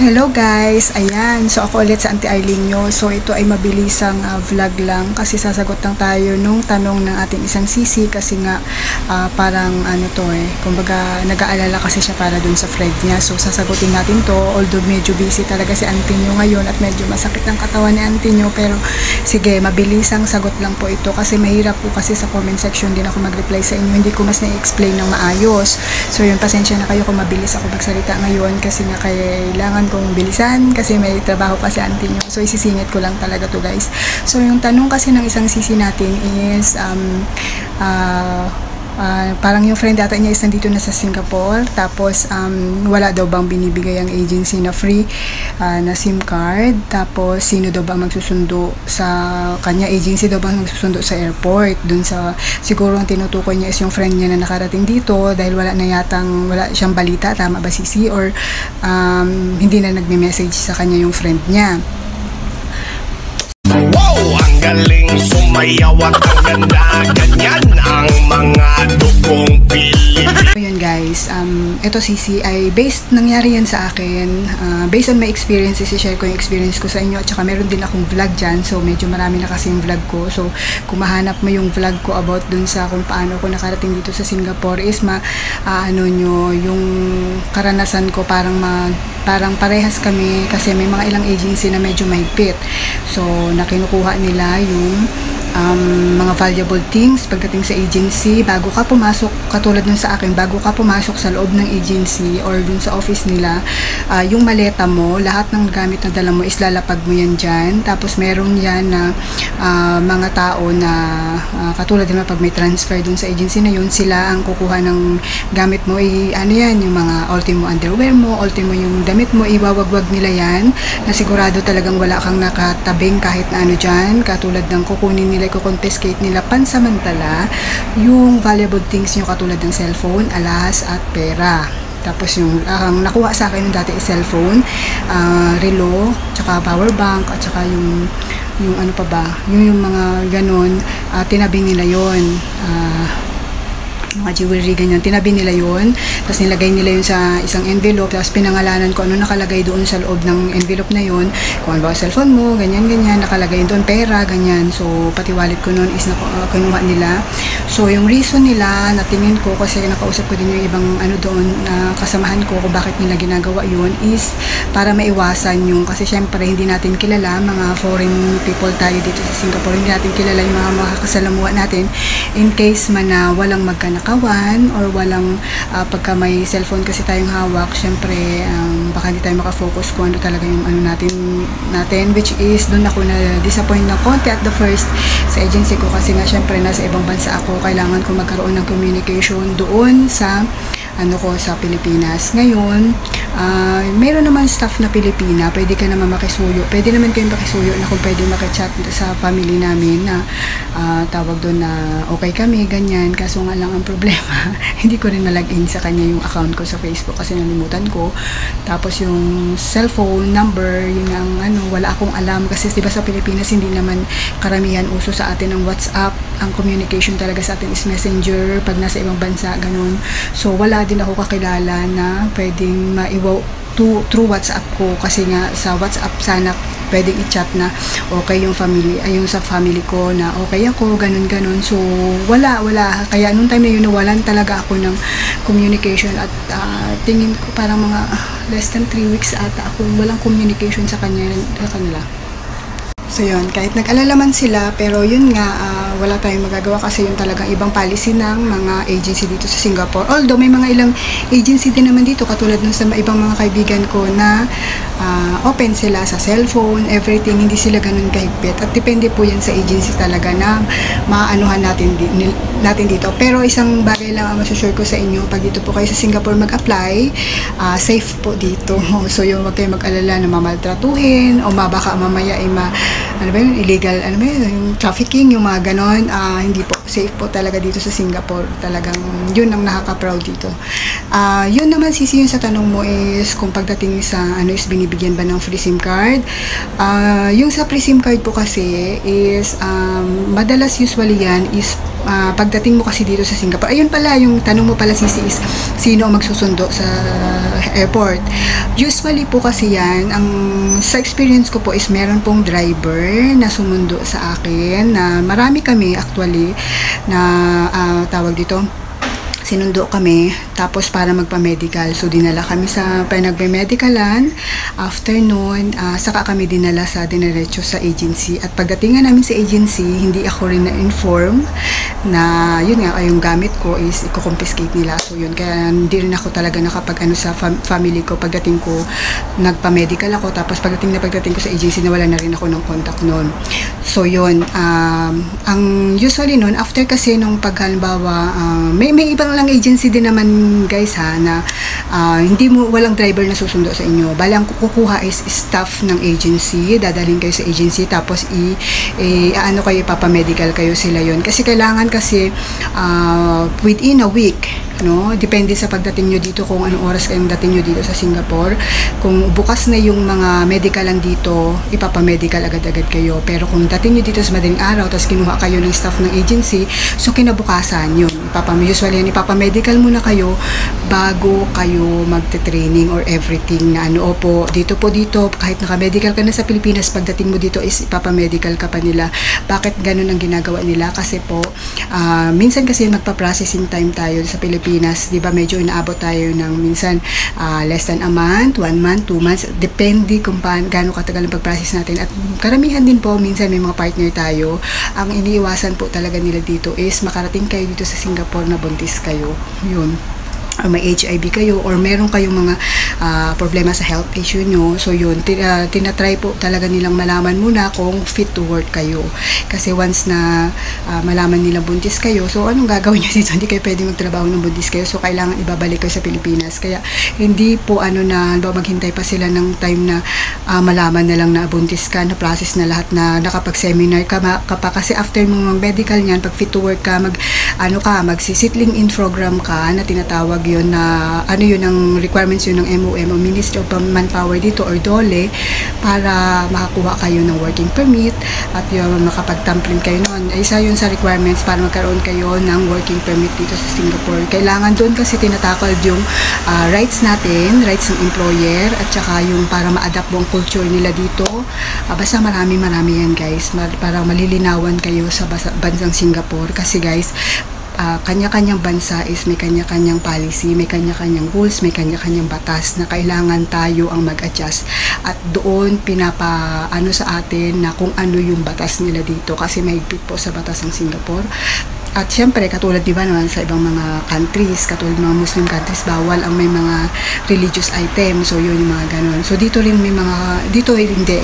Hello guys! Ayan, so ako ulit sa Auntie Arlene nyo. So ito ay mabilisang vlog lang kasi sasagot lang tayo nung tanong ng ating isang sisi kasi nga parang kumbaga nag-aalala kasi siya para dun sa friend niya. So sasagutin natin to, although medyo busy talaga si Auntie nyo ngayon at medyo masakit ang katawan ni Auntie nyo, pero sige, mabilisang sagot lang po ito kasi mahirap po kasi sa comment section din ako mag-reply sa inyo. Hindi ko mas na-explain ng maayos. So yun, pasensya na kayo kung mabilis ako magsalita ngayon kasi nga kailangan kong bilisan kasi may trabaho pa si Auntie nyo. So isisingit ko lang talaga to guys. So yung tanong kasi ng isang sisi natin is parang yung friend data niya is nandito na sa Singapore, tapos wala daw bang binibigay ang agency na free na SIM card, tapos sino daw bang magsusundo sa kanya, agency daw bang magsusundo sa airport dun sa, siguro ang tinutukoy niya is yung friend niya na nakarating dito dahil wala siyang balita, tama ba sisi, or hindi na nagme-message sa kanya yung friend niya. Wow! Ang galing sumayaw at ang ganda, ganyan ang mga dugong Pilipino. So yun guys, ito sisi ay nangyari yan sa akin, based on my experiences, i-share ko yung experience ko sa inyo, at saka meron din akong vlog dyan, so medyo marami na kasi yung vlog ko. So kung mahanap mo yung vlog ko about dun sa kung paano ko nakarating dito sa Singapore is yung karanasan ko parang parehas kami kasi may mga ilang agency na medyo mahigpit. So nakinukuha nila yung mga valuable things pagdating sa agency bago ka pumasok, katulad nun sa akin, bago ka pumasok sa loob ng agency or dun sa office nila, yung maleta mo, lahat ng gamit na dala mo is lalapag mo yan dyan. Tapos meron yan na mga tao na katulad nila pag may transfer dun sa agency na yun, sila ang kukuha ng gamit mo, yan, yung mga ultimo underwear mo, ultimo yung damit mo, iwawagwag nila yan na sigurado talagang wala kang nakatabing kahit na ano dyan, katulad ng kukunin nila, i-confiscate nila pansamantala yung valuable things nyo katulad ng cellphone, alas at pera. Tapos yung nakuha sa akin yung dati is cellphone, relo, tsaka power bank, at tsaka yung ano pa ba, yung mga ganon, tinabi nila yon, mga jewelry, ganyan, tinabi nila yun, tapos nilagay nila yun sa isang envelope, tapos pinangalanan ko ano nakalagay doon sa loob ng envelope na yun, kung ano ba cellphone mo, ganyan, nakalagay doon pera, ganyan. So pati wallet ko noon is kinuha nila. So yung reason nila, natingin ko, kasi nakausap ko din yung ibang doon na kasamahan ko kung bakit nila ginagawa yun, is para maiwasan yung, kasi syempre hindi natin kilala, mga foreign people tayo dito sa Singapore, hindi natin kilala yung mga makakasalamuha natin, in case man na walang magkanakawan or walang pagka may cellphone kasi tayong hawak, syempre baka hindi tayo makafocus kung ano talaga yung natin, which is doon ako na disappoint na konti at the first sa agency ko, kasi nga syempre nasa ibang bansa ako, kailangan ko magkaroon ng communication doon sa sa Pilipinas. Ngayon, mayroon naman staff na Pilipina, pwede ka naman makisuyo, pwede naman kayong makisuyo na kung pwede makichat sa family namin na tawag doon na okay kami, ganyan. Kaso nga lang ang problema, hindi ko rin na-login sa kanya yung account ko sa Facebook kasi nalimutan ko. Tapos yung cellphone number, yun ang wala akong alam kasi diba sa Pilipinas hindi naman karamihan uso sa atin ng WhatsApp. Ang communication talaga sa atin is Messenger pag nasa ibang bansa, ganun. So wala din ako kakilala na pwedeng through WhatsApp ko, kasi nga sa WhatsApp sana pwedeng i-chat na okay yung sa family ko na okay ako, ganun. So wala, kaya nung time na yun nawalan talaga ako ng communication at tingin ko parang mga less than 3 weeks ata ako walang communication sa kanila. So yun, kahit nag-alala man sila, pero yun nga, wala tayong magagawa kasi yun talagang ibang policy ng mga agency dito sa Singapore. Although may mga ilang agency din naman dito, katulad ng sa ibang mga kaibigan ko na open sila sa cellphone, everything, hindi sila ganun kahigpit. At depende po yan sa agency talaga na maanuhan natin dito. Pero isang bagay lang ang masusure ko sa inyo, pag dito po kayo sa Singapore mag-apply, safe po dito. So yung wag kayo mag-alala na mamaltratuhin o baka mamaya ay illegal, yung trafficking, yung mga ganon, hindi po, safe po talaga dito sa Singapore, talagang yun ang nakaka-proud dito. Yun naman sisi, yun sa tanong mo is kung pagdating sa is binibigyan ba ng free SIM card. Yung sa free SIM card po kasi is madalas usually yan is pagdating mo kasi dito sa Singapore, ayun pala, yung tanong mo pala Sisi is, sino ang magsusundo sa airport? Usually po kasi yan, sa experience ko po is meron pong driver na sumundo sa akin, na marami kami actually, na tawag dito, sinundo kami, tapos para magpa-medical. So, dinala kami sa nagme-medicalan. After nun, saka kami dinala dinerecho sa agency. At pagdating nga namin sa agency, hindi ako rin na-inform na, yun nga, yung gamit ko is i-confiscate nila. So, yun, kaya hindi rin ako talaga nakapag-ano sa family ko. Pagdating ko, nagpa-medical ako, tapos pagdating ko sa agency, nawala na rin ako ng contact nun. So, yun, ang usually nun, after kasi nung paghalimbawa, may ibang lang agency din naman guys ha, na walang driver na susundo sa inyo. Bali ang kukuha is staff ng agency, dadalhin kayo sa agency, tapos ano kayo, ipapamedical kayo sila yon. Kasi kailangan kasi within a week, no? Depende sa pagdating nyo dito, kung anong oras kayong dating nyo dito sa Singapore. Kung bukas na yung mga medicalan dito, ipapamedical agad-agad kayo. Pero kung dating nyo dito sa madaling araw, tapos kinuha kayo ng staff ng agency, so kinabukasan yun. Usually ipapamedical muna kayo bago kayo magte-training or everything na ano. Opo, dito, kahit naka-medical ka na sa Pilipinas, pagdating mo dito is ipapamedical ka pa nila. Bakit ganun ang ginagawa nila? Kasi po, minsan kasi magpa-processing time tayo sa Pilipinas, di ba, medyo inaabot tayo ng minsan less than a month, 1 month, 2 months, depende kung gaano katagal ang pag-process natin. At karamihan din po, minsan may mga partner tayo, ang iniiwasan po talaga nila dito is makarating kayo dito sa Singapore na buntis kayo, yun, or may HIV kayo, or meron kayong mga problema sa health issue nyo. So yun, tinatry po talaga nilang malaman muna kung fit to work kayo. Kasi once na malaman nila buntis kayo, so anong gagawin nyo dito? Hindi kayo pwede magtrabaho ng buntis kayo, so kailangan ibabalik kayo sa Pilipinas. Kaya hindi po maghintay pa sila ng time na malaman na lang na buntis ka, na process na lahat, na nakapag-seminar ka pa. Kasi after mong medical niyan, pag fit to work ka, magsisitling in program ka, na tinatawag yun, na yun ang requirements yun ng MOM o Ministry of Manpower dito, or DOLE, para makakuha kayo ng working permit at yun, makapag-thumbprint kayo noon. Isa yun sa requirements para magkaroon kayo ng working permit dito sa Singapore. Kailangan doon kasi tinatakal yung rights natin, rights ng employer, at saka yung para ma-adapt ang culture nila dito. Basta marami yan guys, para malilinawan kayo sa bansang Singapore. Kasi guys, kanya-kanyang bansa is may kanya-kanyang policy, may kanya-kanyang rules, may kanya-kanyang batas na kailangan tayo ang mag-adjust. At doon sa atin na kung ano yung batas nila dito, kasi may higpit po sa batas ng Singapore. At syempre, katulad diba naman sa ibang mga countries, katulad mga Muslim countries, bawal ang may mga religious items, so yun yung mga ganun. So dito rin may hindi,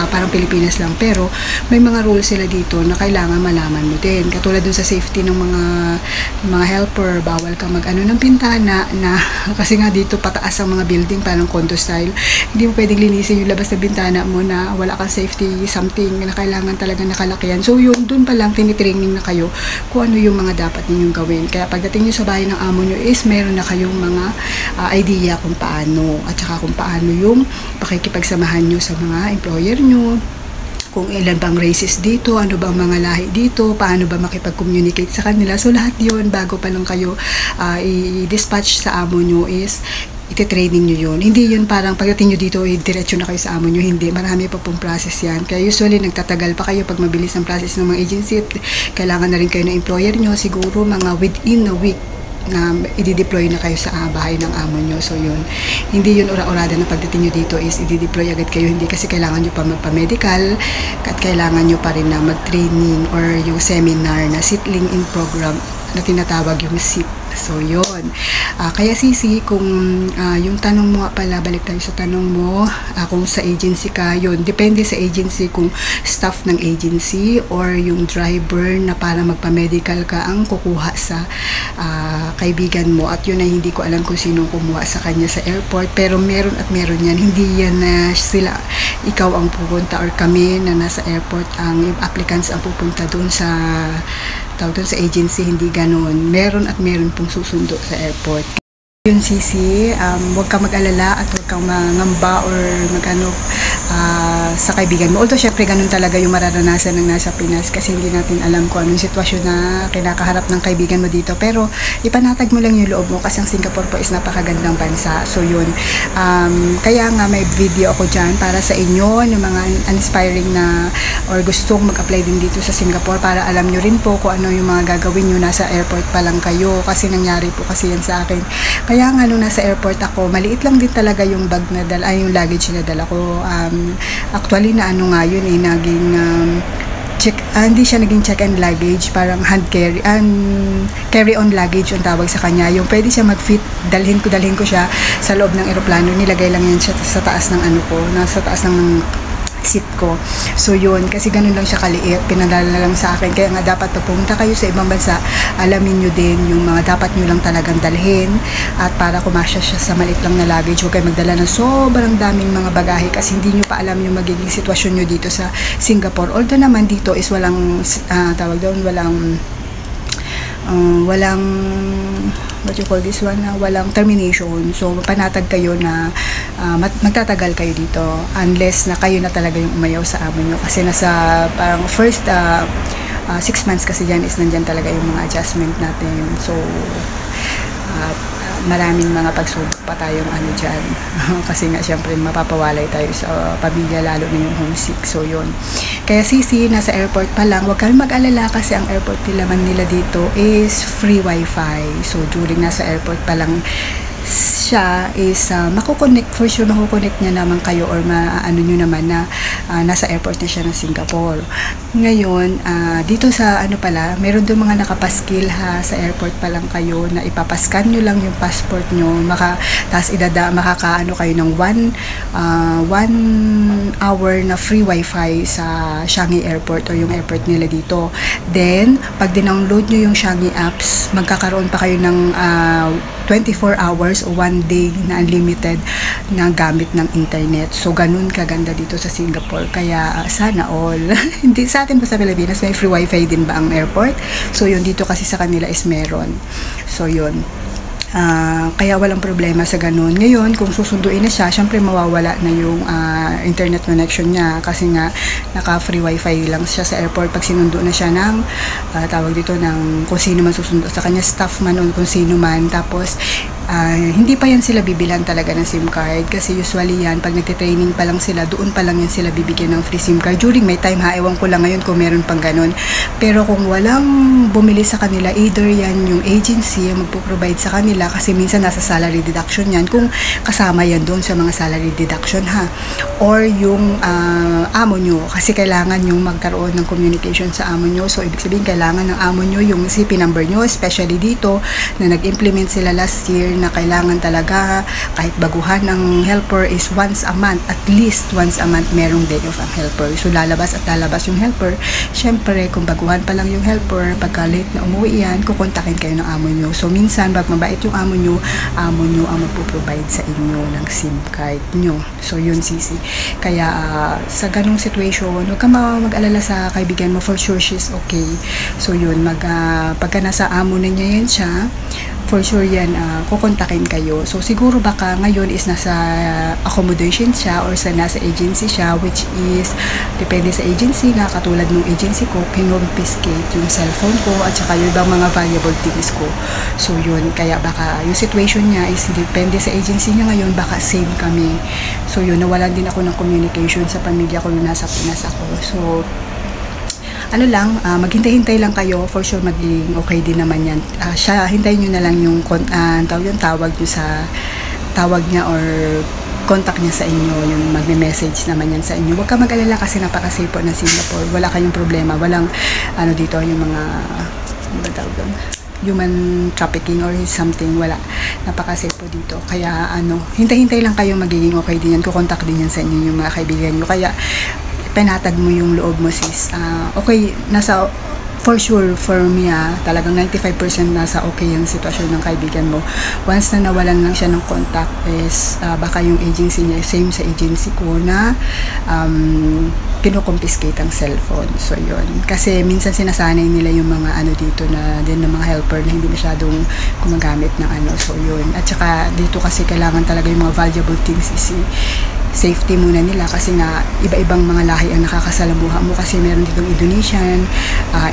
parang Pilipinas lang, pero may mga rules sila dito na kailangan malaman mo din. Katulad dun sa safety ng mga helper, bawal kang ng pintana, na kasi nga dito pataas ang mga building, parang condo style. Hindi mo pwedeng linisin yung labas na bintana mo na wala kang safety something na kailangan talaga nakalakihan. So yun, dun pa lang tinitraining na kayo kung ano yung mga dapat ninyong gawin. Kaya pagdating nyo sa bahay ng amo nyo is meron na kayong mga idea kung paano, at saka kung paano yung pakikipagsamahan nyo sa mga employer nyo, kung ilan bang races dito, ano bang mga lahi dito, paano ba makipag-communicate sa kanila. So lahat yun, bago pa lang kayo i-dispatch sa amo nyo is iti-training nyo yun. Hindi yun parang pagdating nyo dito, diretso na kayo sa amo nyo. Hindi. Marami pa pong process yan. Kaya usually, nagtatagal pa kayo pag mabilis ang process ng mga agency. Kailangan na rin kayo ng employer nyo. Siguro mga within a week na i-deploy na kayo sa bahay ng amo nyo. So yun, hindi yun ura-urada na pagdating nyo dito is i-deploy agad kayo. Hindi, kasi kailangan nyo pa magpa-medical at kailangan nyo pa rin na mag-training or yung seminar na settling in program na tinatawag yung SIP. So yun, kaya Sisi, kung yung tanong mo pala, balik tayo sa tanong mo, kung sa agency ka, yun, depende sa agency kung staff ng agency or yung driver na para magpa-medical ka ang kukuha sa kaibigan mo. At yun ay hindi ko alam kung sinong kumuha sa kanya sa airport, pero meron at meron yan. Hindi yan na ikaw ang pupunta or kami na nasa airport, ang applicants ang pupunta doon sa agency. Hindi ganon. Meron at meron pong susundo sa airport. Yun Sisi, huwag kang mag-alala at huwag kang mangamba or sa kaibigan mo. Although syempre ganun talaga yung mararanasan ng nasa Pinas kasi hindi natin alam kung anong sitwasyon na kinakaharap ng kaibigan mo dito. Pero ipanatag mo lang yung loob mo kasi ang Singapore po is napakagandang bansa. So yun, kaya nga may video ako dyan para sa inyo ng mga inspiring na or gustong mag-apply din dito sa Singapore para alam nyo rin po kung ano yung mga gagawin nyo nasa airport pa lang kayo kasi nangyari po kasi yan sa akin. Kaya nga nung nasa airport ako, maliit lang din talaga yung bag na dala, yung luggage na dala ko. Actually na ano nga yun naging hindi siya naging check and luggage, parang hand carry carry on luggage ang tawag sa kanya, yung pwede siya mag-fit, dalhin ko siya sa loob ng eroplano, nilagay lang yan siya sa taas ng nasa taas ng seat ko. So yun, kasi ganun lang siya kaliit, pinadala lang sa akin. Kaya nga dapat pag pumunta kayo sa ibang bansa, alamin nyo din yung mga dapat nyo lang talagang dalhin at para kumasya siya sa maliit lang na luggage. Huwag kayo magdala ng sobrang daming mga bagahe kasi hindi nyo pa alam yung magiging sitwasyon nyo dito sa Singapore. Although naman dito is walang what you call this one, walang termination. So panatag kayo na magtatagal kayo dito unless na kayo na talaga yung umayaw sa amo nyo kasi nasa parang first 6 months kasi dyan is nandyan talaga yung mga adjustment natin. So maraming mga pagsubok pa tayong dyan kasi nga syempre mapapawalay tayo sa pamilya lalo na yung homesick. So yun, kaya Sisi, nasa airport pa lang, huwag kang mag-alala kasi ang airport nila dito is free wifi. So during nasa airport pa lang siya is makukonect, for sure makukonect niya naman kayo or maano nyo naman na nasa airport na siya ng Singapore. Ngayon, dito sa pala, meron doon mga nakapaskil sa airport pa lang kayo na ipapascan nyo lang yung passport nyo, tapos makakaano kayo ng 1 hour na free wifi sa Changi Airport o yung airport nila dito. Then, pag dinownload nyo yung Changi apps, magkakaroon pa kayo ng 24 hours o 1 day na unlimited na gamit ng internet. So, ganun kaganda dito sa Singapore. Kaya, sana all. Hindi sa atin ba sa Pilipinas, may free wifi din ba ang airport? So, yun, dito kasi sa kanila is meron. So, yun. Kaya walang problema sa ganun. Ngayon, kung susunduin na siya, syempre mawawala na yung internet connection niya kasi nga naka-free wifi lang siya sa airport pag sinundo na siya ng tawag dito ng kung sino man susundo sa kanya, staff man o kung sino man. Tapos hindi pa yan sila bibilan talaga ng SIM card kasi usually yan, pag nagtitraining pa lang sila, doon pa lang yan sila bibigyan ng free SIM card. During may time ewan ko lang ngayon kung meron pang ganun. Pero kung walang bumili sa kanila, either yan yung agency yung magpo-provide sa kanila kasi minsan nasa salary deduction yan, kung kasama yan doon sa mga salary deduction or yung amo nyo kasi kailangan yung magkaroon ng communication sa amo nyo. So ibig sabihin kailangan ng amo nyo yung CP number nyo, especially dito na nag-implement sila last year na kailangan talaga kahit baguhan ng helper is once a month, at least once a month merong day off ang helper. So lalabas yung helper. Syempre kung baguhan pa lang yung helper, pagka late na umuwi yan, kukontakin kayo ng amo nyo. So minsan pag mabait yung amo nyo ang magpo-provide sa inyo ng SIM card nyo. So yun Sisi. Kaya sa ganung situation, huwag ka mag-alala sa kaibigan mo, for sure she's okay. So yun, pagka nasa amo na niya yan siya, for sure yan, kukontakin kayo. So siguro baka ngayon is nasa accommodation siya or nasa agency siya, which is depende sa agency nga, katulad ng agency ko, kinonfiscate yung cellphone ko at saka yung ibang mga valuable things ko. So yun, kaya baka yung situation niya is depende sa agency niya ngayon, baka same kami. So yun, nawalan din ako ng communication sa pamilya ko nung nasa Pinas ako. So maghintay-hintay lang kayo, for sure magiging okay din naman yan. Hintayin nyo na lang yung tawag nyo sa tawag niya or contact niya sa inyo, yung magme-message naman yan sa inyo. Huwag ka mag-alala kasi napaka-safe po ng Singapore. Wala kayong problema, walang dito yung mga human trafficking or something, wala. Napaka-safe po dito. Kaya hintay-hintay lang kayo, magiging okay din yan. Kukontak din yan sa inyo yung mga kaibigan nyo. Kaya penatag mo yung loob mo sis. Okay, for sure for me talagang 95% nasa okay yung sitwasyon ng kaibigan mo. Once na nawalan lang siya ng contact is baka yung agency niya same sa agency ko na kinoconfiscate ang cellphone. So yun, kasi minsan sinasanay nila yung mga dito na din ng mga helper na hindi masyadong gumagamit ng so yun. At saka dito kasi kailangan talaga yung mga valuable things safety muna nila kasi nga iba-ibang mga lahi ang nakakasalamuha mo kasi meron ditong Indonesian,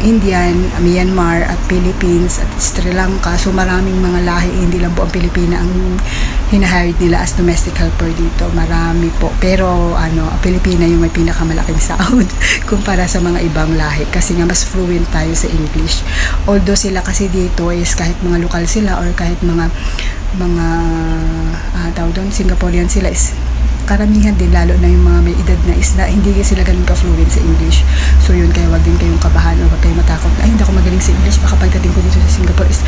Indian, Myanmar at Philippines at Sri Lanka. So maraming mga lahi, hindi lang po ang Pilipina ang hinahired nila as domestic helper dito. Marami po. Pero ang Pilipina yung may pinakamalaking sahod kumpara sa mga ibang lahi kasi nga mas fluent tayo sa English. Although sila kasi dito is kahit mga lokal sila or kahit mga tawag doon, Singaporean sila is karamihan din, lalo na yung mga may edad na is na hindi sila ganun ka-fluent sa English. So yun, kaya wag din kayong kabahan o wag kayong matakot ay hindi ako magaling sa English, baka pagdating ko dito sa Singapore is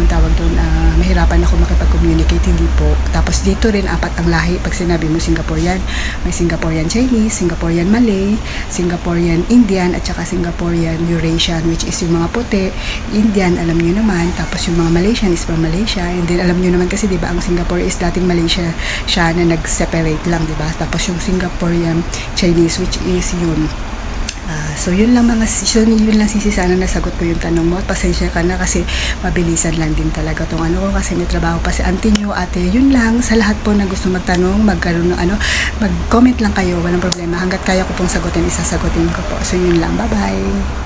tawag doon, mahirapan ako makipag-communicate. Hindi po. Tapos dito rin 4 ang lahi pag sinabi mo Singaporean. May Singaporean Chinese, Singaporean Malay, Singaporean Indian at saka Singaporean Eurasian, which is yung mga puti. Indian, alam nyo naman. Tapos yung mga Malaysian is from Malaysia, and then alam nyo naman kasi diba ang Singapore is dating Malaysia siya na nag-separate lang, diba? Tapos yung Singaporean Chinese, which is yun. So yun lang yun lang sana nasagot ko yung tanong mo. Pasensya ka na kasi mabilisan lang din talaga tong ko kasi may trabaho pa si auntie nyo. Ate, yun lang sa lahat po na gusto magtanong, magkaroon ng mag-comment lang kayo, walang problema. Hanggat kaya ko pong sagutin, isasagutin ko po. So yun lang, bye bye.